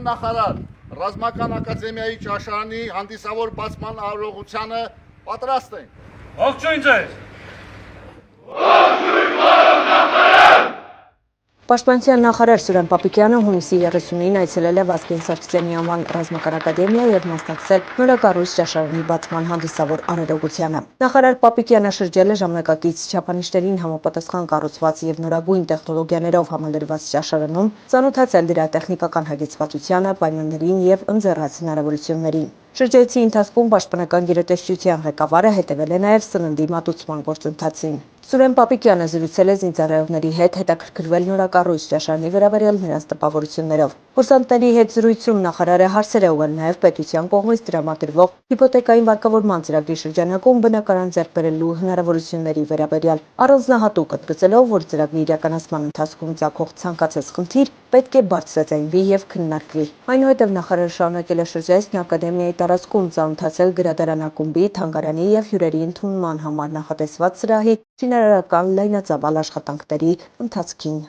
Պետության նախարար Ռազմական ակադեմիայի ճաշարանի հանդիսավոր բացման արարողությանը պատրաստ ենք։ Ողջույն ձեզ։ Պաշտպանության նախարար Սուրեն Պապիկյանը հունիսի 30-ին այցելել է Վազգեն Սարգսյանի անվան ռազմական ակադեմիա եւ մասնակցել նորակառույց ճաշարանի բացման հանդիսավոր արարողությանը։ Նախարար Պապիկյանը շրջել է ժամանակակից չափանիշներին համապատասխան կառուցված եւ նորագույն տեխնոլոգիաներով համալրված ճաշարանում, ծանոթացել դրա տեխնիկական հագեցվածությանը, պայմաններին եւ ընձեռած հնարավորություններին։ Շրջայցի ընթացքում պաշտպանական գերատեսչության ղեկավարը հետևել է նաև սննդի մատուցման գործընթացին։ Սուրեն Պապիկյանը զրուցել է զինծառայողների հետ, հետաքրքրվել նորակառույց ճաշարանի վերաբերյալ նրանց տպավորություններով։ Կուրսանտների հետ զրույցում նախարարը հարցեր է ուղղել նաև պետության կողմից տրամադրվող հիպոթեկային վարկավորման ծրագրի շրջանակում բնակարան ձեռք բերելու հնարավորությունների վերաբերյալ, առանձնահատուկ ընդգծելով, որ ծրագրի իրականացման ընթացքում ծագող ցանկացած խնդիր պետք է բարձրաձայնվի եւ քննարկվի։ Այնուհետև նախարարը շարունակել է շրջայցն ակադեմիայի տարածքում ծանոթացել գրադարանակումբի, թանգարանի եւ հյուրերի ընդունման համար նախատեսված սրահի շինարարական լայնածավալ աշխատանքների ընթացքին։